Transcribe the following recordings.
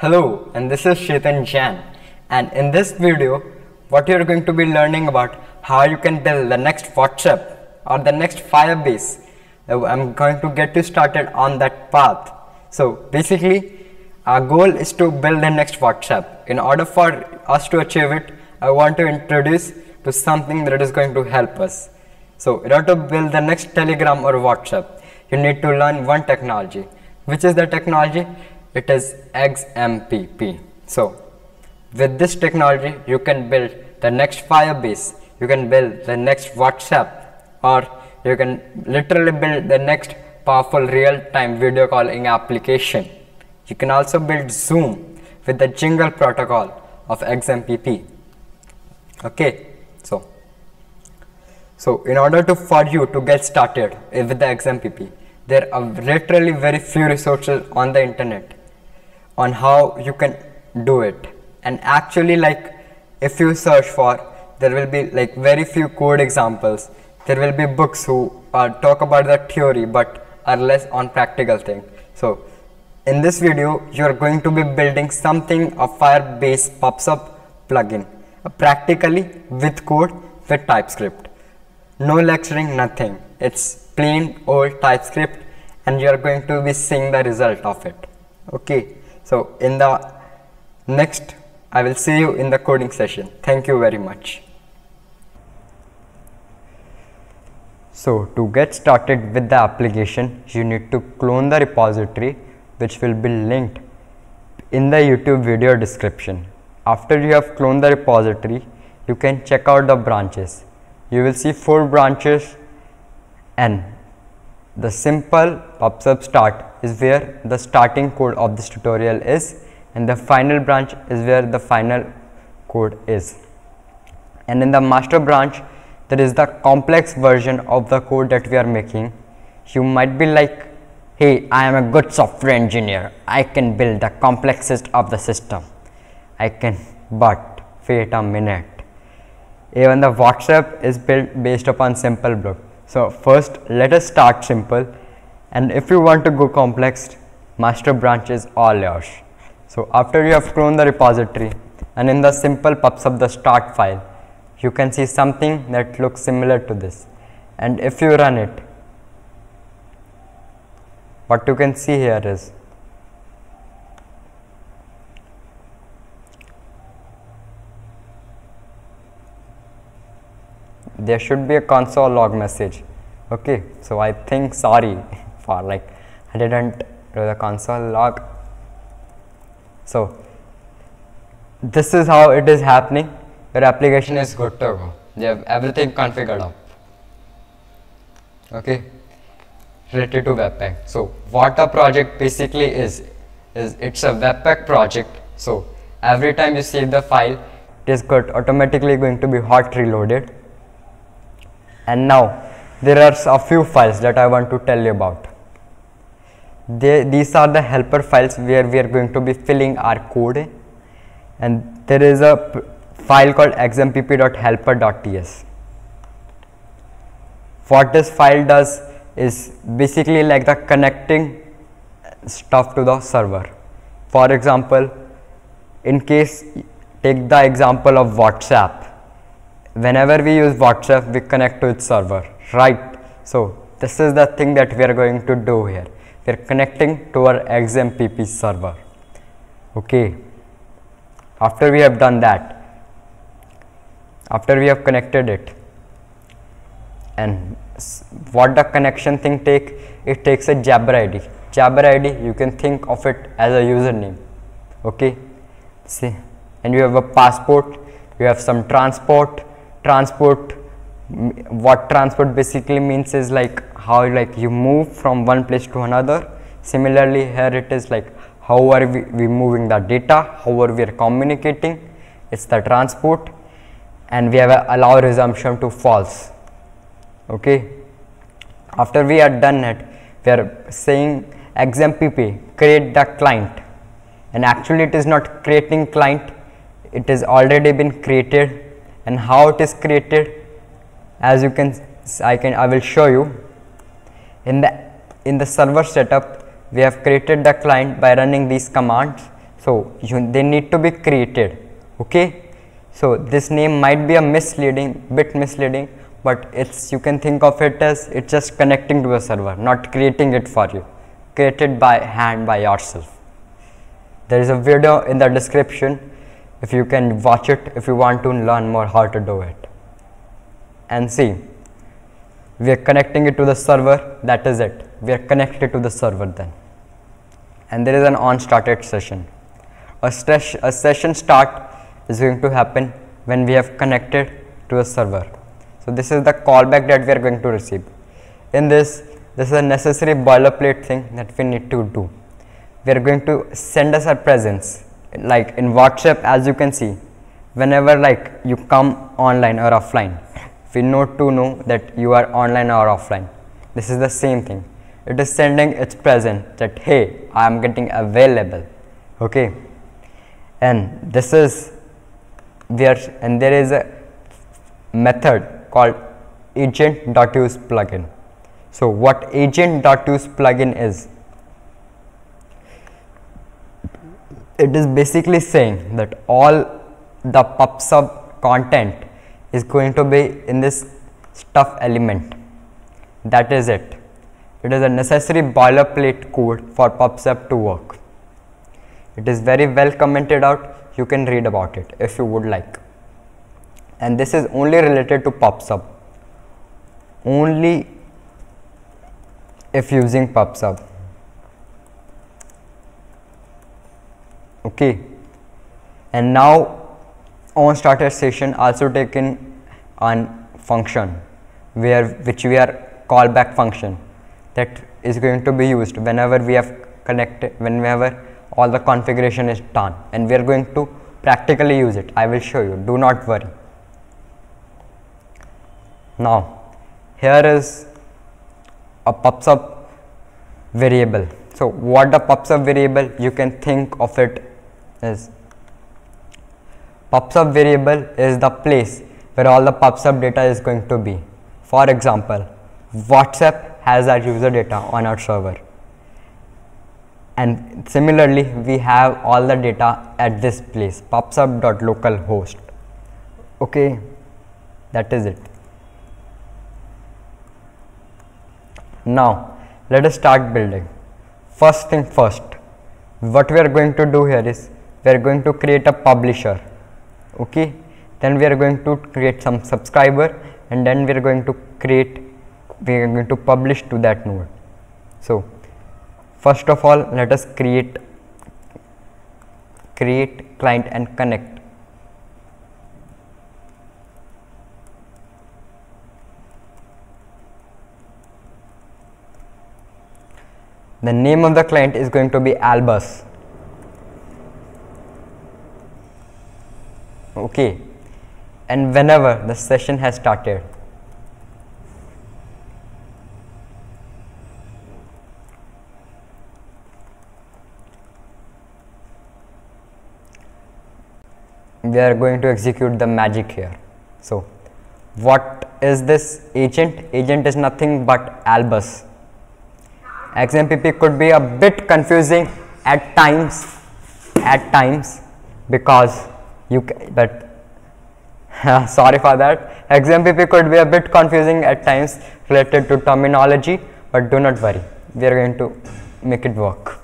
Hello, and this is Chetan Jain, and in this video what you are going to be learning about how you can build the next WhatsApp or the next Firebase. I'm going to get you started on that path. So basically our goal is to build the next WhatsApp. In order for us to achieve it, I want to introduce to something that is going to help us. So in order to build the next Telegram or WhatsApp, you need to learn one technology. Which is the technology? It is XMPP. So with this technology you can build the next Firebase, you can build the next WhatsApp, or you can literally build the next powerful real-time video calling application. You can also build Zoom with the Jingle protocol of XMPP. Okay, so in order for you to get started with the XMPP, there are literally very few resources on the internet on how you can do it. And actually, like, if you search for, there will be like very few code examples. There will be books who talk about the theory but are less on practical thing. So in this video you are going to be building something, a Firebase PubSub plugin, practically with code, with TypeScript. No lecturing, nothing. It's plain old TypeScript, and you are going to be seeing the result of it. Okay, so in the next, I will see you in the coding session. Thank you very much. So to get started with the application, you need to clone the repository, which will be linked in the YouTube video description. After you have cloned the repository, you can check out the branches. You will see 4 branches, and the simple PubSub start is where the starting code of this tutorial is, and the final branch is where the final code is. And in the master branch, there is the complex version of the code that we are making. You might be like, hey, I am a good software engineer, I can build the complexest of the system. I can, but wait a minute. Even the WhatsApp is built based upon simple block. So first let us start simple, and if you want to go complex, master branch is all yours. So after you have cloned the repository, and in the simple PubSub the start file, you can see something that looks similar to this, and if you run it, what you can see here is there should be a console log message. Okay, so I think, sorry for like I didn't do the console log. So this is how it is happening. Your application is good to go. You have everything configured up. Okay, related to Webpack. So what a project basically is it's a Webpack project. So every time you save the file, it is automatically going to be hot reloaded. And now there are a few files that I want to tell you about. These are the helper files where we are going to be filling our code in, and there is a file called xmpp.helper.ts. What this file does is basically like the connecting stuff to the server. For example, in case, take the example of WhatsApp. Whenever we use WhatsApp, we connect to its server, right? So this is the thing that we are going to do here. We are connecting to our XMPP server. Okay, after we have done that, after we have connected it, and what the connection thing take, it takes a Jabber ID. Jabber ID, you can think of it as a username. Okay, see, and you have a passport, you have some transport. What transport basically means is like how like you move from one place to another. Similarly here it is like how are we moving the data, how are we communicating, it's the transport. And we have a allow resumption to false. Okay, after we are done it, we are saying XMPP create the client, and actually it is not creating client, it is already been created. And how it is created, as you can, I will show you. In the server setup, we have created the client by running these commands. So they need to be created. Okay, so this name might be a bit misleading, but you can think of it as it's just connecting to a server, not creating it for you, created by hand by yourself. There is a video in the description, if you can watch it if you want to learn more how to do it. And see, we are connecting it to the server, that is it, we are connected to the server then. And there is an on started session. A session start is going to happen when we have connected to a server. So this is the callback that we are going to receive. In this is a necessary boilerplate thing that we need to do. We are going to send us our presence, like in WhatsApp, as you can see, whenever like you come online or offline, we need to know that you are online or offline. This is the same thing. It is sending its presence that hey, I am getting available. Okay, and this is where, and there is a method called agent.use plugin. So what agent.use plugin is, it is basically saying that all the PubSub content is going to be in this stuff element. That is it. It is a necessary boilerplate code for PubSub to work. It is very well commented out. You can read about it if you would like. And this is only related to PubSub. Only if using PubSub. Okay. And now on starter session also taken on function which we are callback function that is going to be used whenever we have connected, whenever all the configuration is done, and we are going to practically use it. I will show you, do not worry. Now here is a PubSub variable. So what the PubSub variable, you can think of it as PubSub variable is the place where all the PubSub data is going to be. For example, WhatsApp has our user data on our server, and similarly we have all the data at this place, pubsub.localhost. Okay, that is it. Now let us start building. First thing first, what we are going to do here is we are going to create a publisher. Okay, then we are going to create some subscriber, and then we are going to publish to that node. So first of all, let us create client and connect. The name of the client is going to be Albus. Okay, and whenever the session has started, we are going to execute the magic here. So what is this agent? Agent is nothing but Albus. XMPP could be a bit confusing at times because sorry for that. XMPP could be a bit confusing at times related to terminology, but do not worry, we are going to make it work.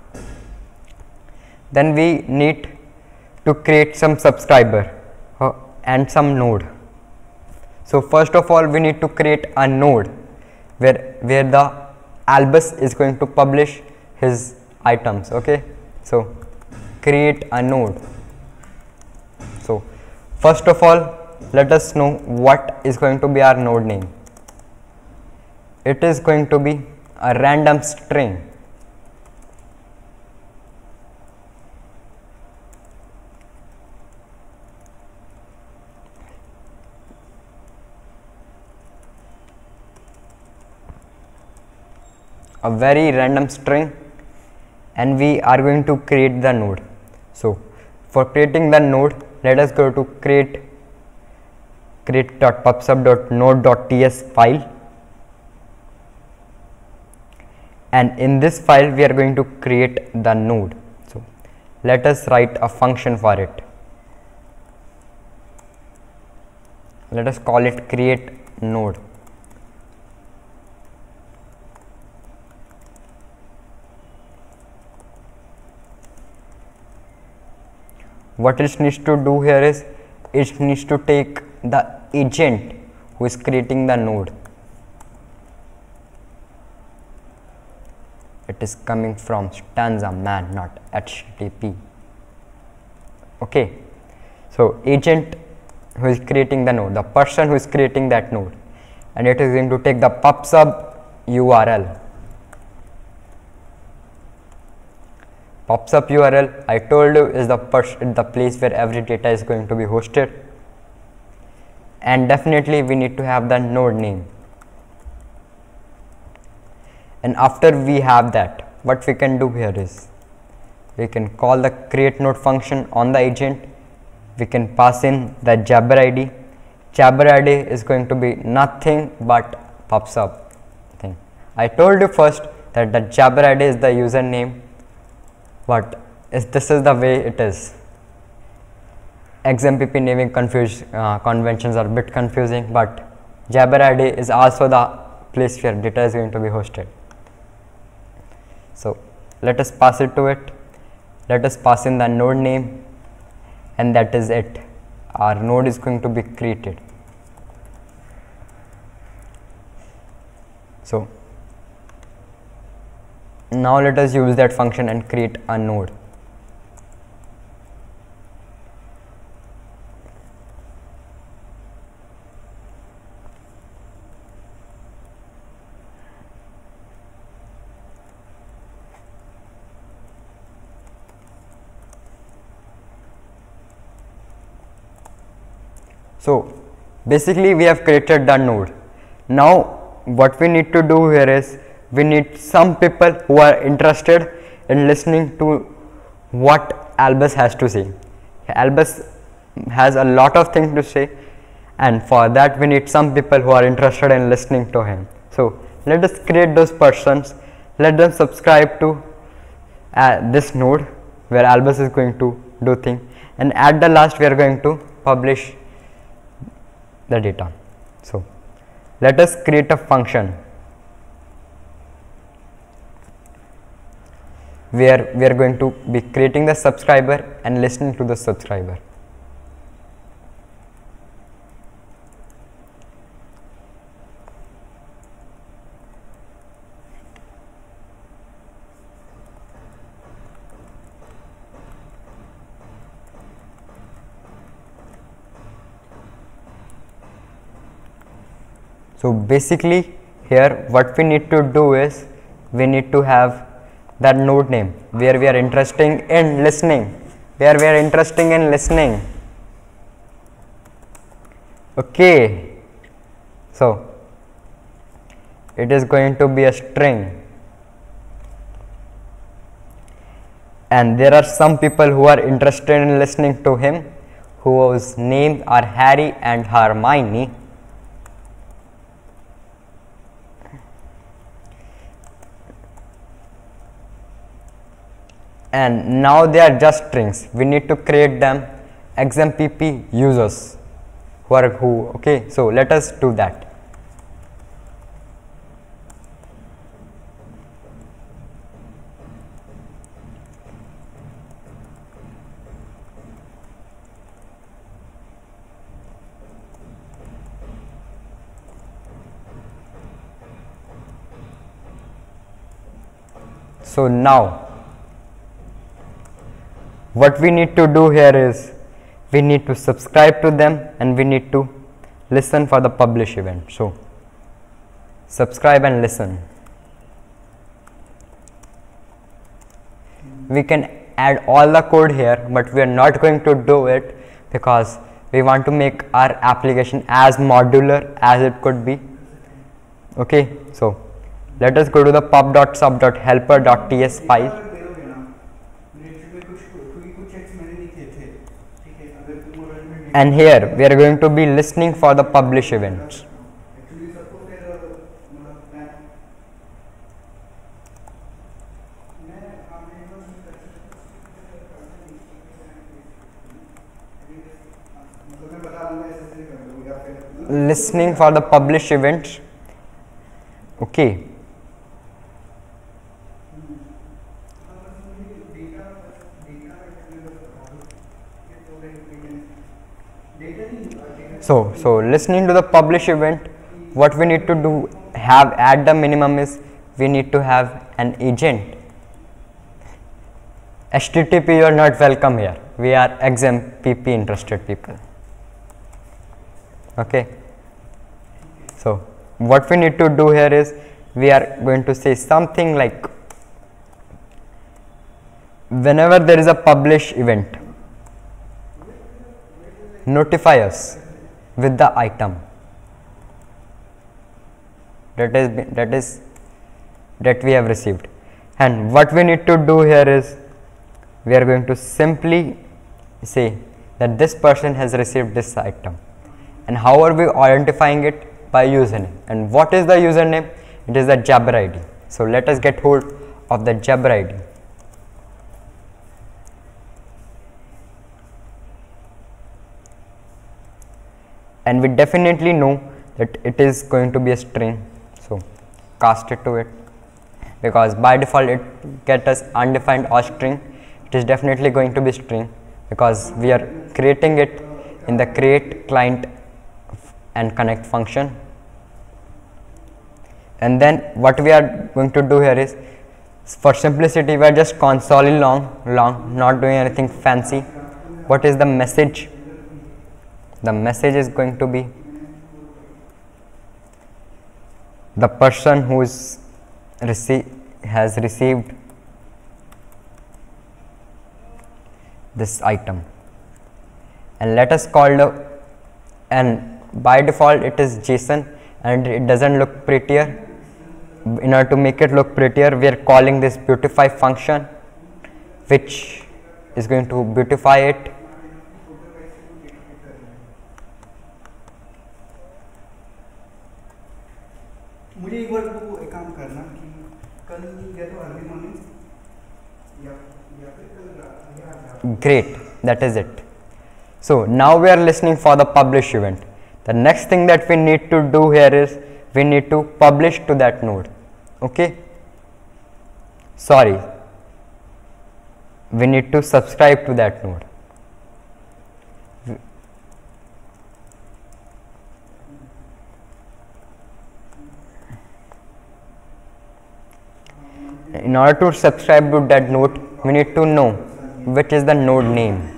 Then we need to create some subscriber and some node. So first of all, we need to create a node where the Albus is going to publish his items. Okay, so create a node. So first of all, let us know what is going to be our node name. It is going to be a random string. A very random string, and we are going to create the node. So for creating the node, let us go to create.pubsub.node.ts file, and in this file we are going to create the node. So let us write a function for it. Let us call it create node. What it needs to do here is it needs to take the agent who is creating the node. It is coming from stanza man, not HTTP. Okay, so agent who is creating the node, the person who is creating that node, and it is going to take the pub/sub URL. Pub/sub URL, I told you, is the place where every data is going to be hosted, and definitely we need to have the node name. And after we have that, what we can do here is we can call the create node function on the agent. We can pass in the Jabber ID. Jabber ID is going to be nothing but pub/sub thing. I told you first that the Jabber ID is the username, but this is the way it is. XMPP naming conventions are a bit confusing, but Jabber ID is also the place where data is going to be hosted. So let us pass it to it. Let us pass in the node name, and that is it. Our node is going to be created. So now let us use that function and create a node. So basically we have created the node. Now what we need to do here is we need some people who are interested in listening to what Albus has to say. Albus has a lot of things to say, and for that we need some people who are interested in listening to him. So let us create those persons, let them subscribe to this node where Albus is going to do things, and at the last we are going to publish the data. So let us create a function where we are going to be creating the subscriber and listening to the subscriber. So basically here what we need to do is we need to have that node name where we are interested in listening, Okay, so it is going to be a string, and there are some people who are interested in listening to him, whose names are Harry and Hermione. And now they are just strings. We need to create them XMPP users okay, so let us do that. So now what we need to do here is we need to subscribe to them and we need to listen for the publish event. So subscribe and listen. We can add all the code here, but we are not going to do it because we want to make our application as modular as it could be. Okay, so let us go to the pub.sub.helper.ts file. And here we are going to be listening for the publish events. listening for the publish event. Okay. So listening to the publish event, what we need to do have at the minimum is we need to have an agent. HTTP, you are not welcome here. We are XMPP interested people. Okay. So what we need to do here is we are going to say something like, whenever there is a publish event, notify us with the item that we have received. And what we need to do here is we are going to simply say that this person has received this item. And how are we identifying it? By username. And what is the username? It is the Jabber ID. So let us get hold of the Jabber ID. And we definitely know that it is going to be a string, so cast it to it, because by default it gets us undefined or string. It is definitely going to be string because we are creating it in the create client and connect function. And then what we are going to do here is, for simplicity, we are just console long, not doing anything fancy. What is the message? The message is going to be the person who has received this item, and let us call the, and by default it is JSON and it doesn't look prettier. In order to make it look prettier, we are calling this beautify function, which is going to beautify it. मुझे एक बार को एक काम करना कि कल या तो अर्ली मॉर्निंग या फिर कल रात. Great, that is it. So now we are listening for the publish event. The next thing that we need to do here is we need to publish to that node. Okay, sorry, we need to subscribe to that node. In order to subscribe to that node, we need to know which is the node name.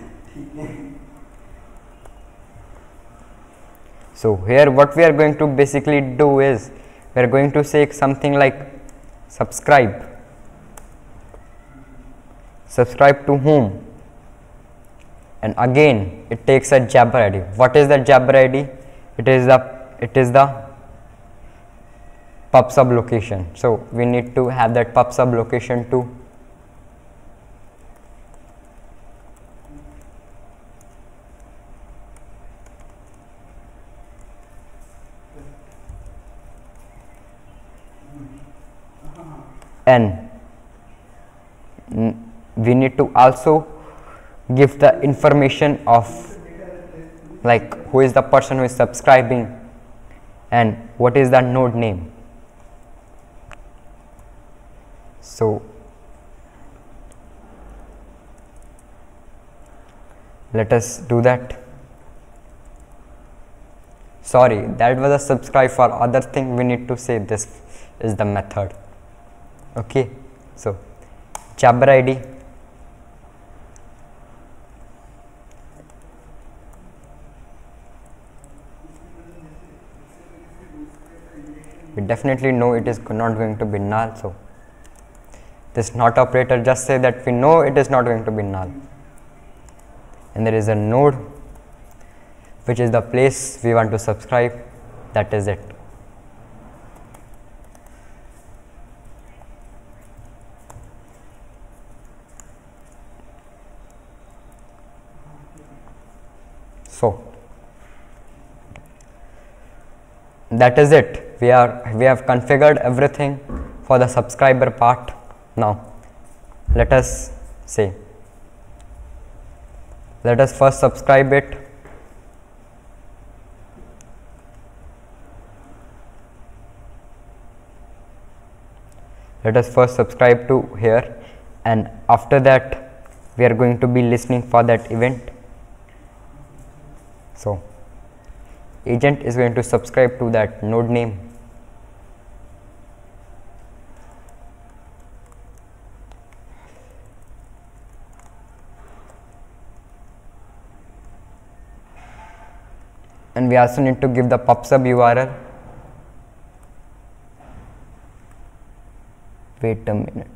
So here what we are going to basically do is we are going to say something like subscribe. Subscribe to whom? And again it takes a Jabber ID. What is the Jabber ID? It is the pub sub location. So we need to have that pub sub location too. And we need to also give the information of like who is the person who is subscribing and what is the node name. So let us do that. Sorry, that was a subscribe. For other thing we need to say this is the method. Okay, so Jabber ID, we definitely know it is not going to be null. So this not operator just say that we know it is not going to be null, and there is a node which is the place we want to subscribe. That is it. So that is it. We have configured everything for the subscriber part. Now let us first subscribe it. let us first subscribe to here, and after that we are going to be listening for that event. So agent is going to subscribe to that node name. And we also need to give the PubSub URL. Wait a minute.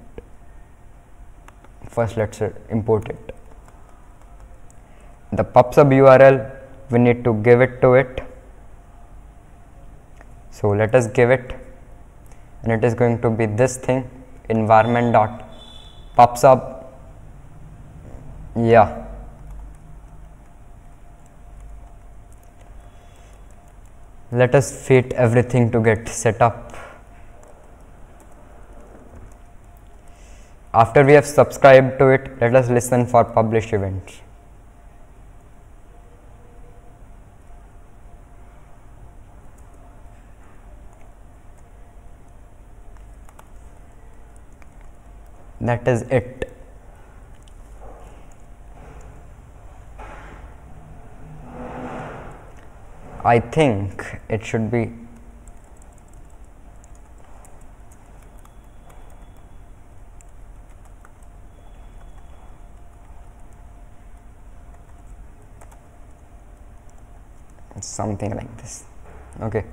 First let's import it. The PubSub URL, we need to give it to it. So let us give it, and it is going to be this thing, environment.pubsub. Yeah. Let us wait everything to get set up. After we have subscribed to it, let us listen for publish events. That is it. I think it should be something like this. Okay,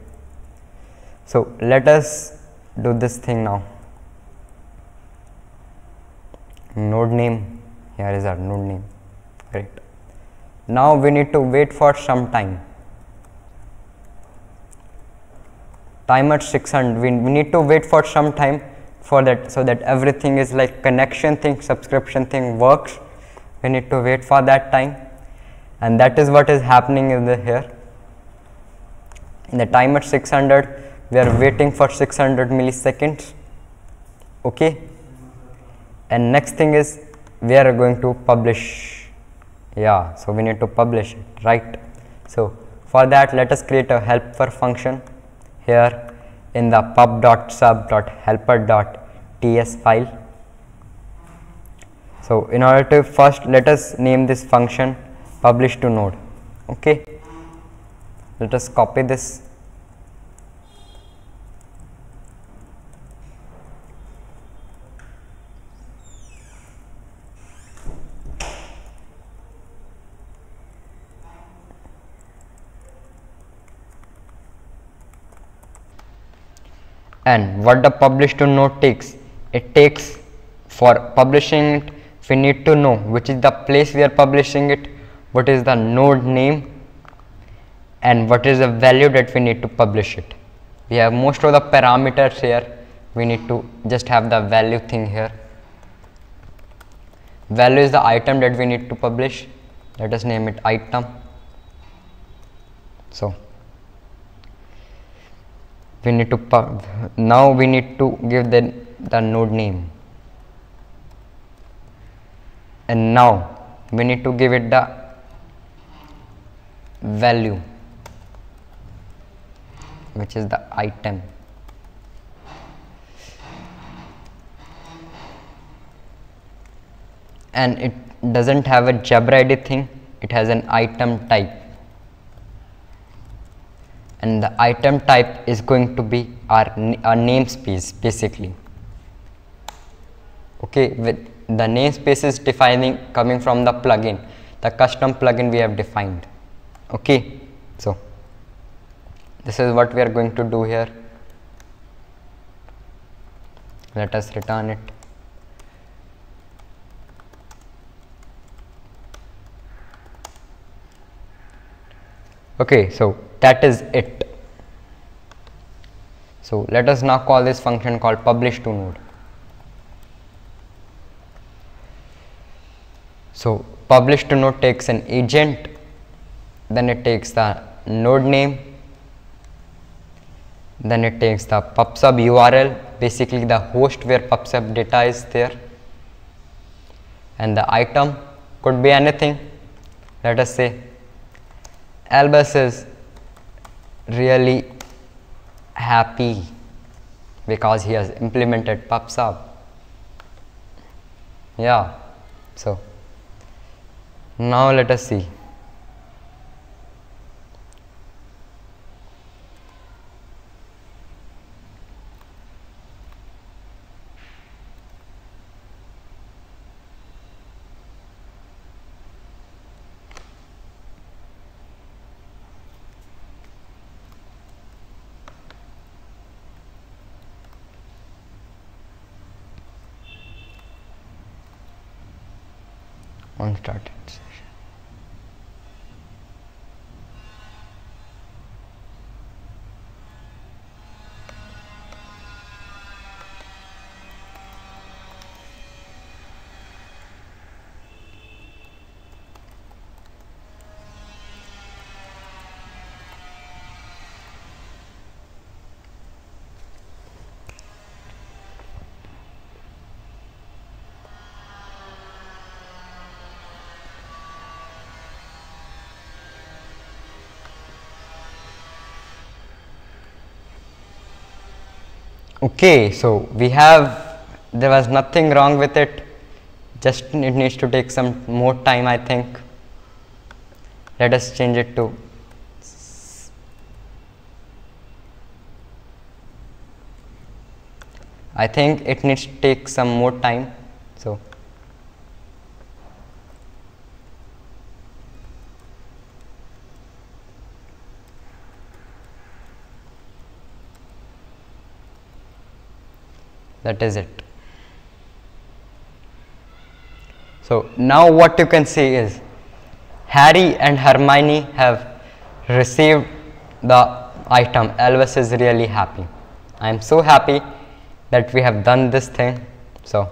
so let us do this thing now. Node name, here is our node name. Great. Now we need to wait for some time. Timer 600, we need to wait for some time for that, so that everything is like connection thing, subscription thing works. We need to wait for that time, and that is what is happening in the here. In the timer 600, we are waiting for 600 milliseconds. Okay, and next thing is we are going to publish. Yeah, so we need to publish it, right? So for that, let us create a helper function here in the pub.sub.helper.ts file. So in order to first, let us name this function publish to node. Okay, let us copy this. And what the publish to node takes, it takes for publishing it, we need to know which is the place we are publishing it, what is the node name, and what is the value that we need to publish it. We have most of the parameters here, we need to just have the value thing here. Value is the item that we need to publish. Let us name it item. So we need to now we need to give the node name, and now we need to give it the value, which is the item. And it doesn't have a Jabber ID thing, it has an item type, and the item type is going to be our namespace basically. Okay, with the namespace is defining coming from the plugin, the custom plugin we have defined. Okay, so this is what we are going to do here. Let us return it. Okay, so that is it. So let us now call this function called publish to node. So publish to node takes an agent, then it takes the node name, then it takes the PubSub URL, basically the host where PubSub data is there, and the item could be anything. Let us say Albus is really happy because he has implemented PubSub. Yeah, so now let us see. On started session. Okay, so there was nothing wrong with it, just it needs to take some more time, I think. Let us change it to I think it needs to take some more time, so that is it. So now what you can see is Harry and Hermione have received the item. Elvis is really happy. I am so happy that we have done this thing. So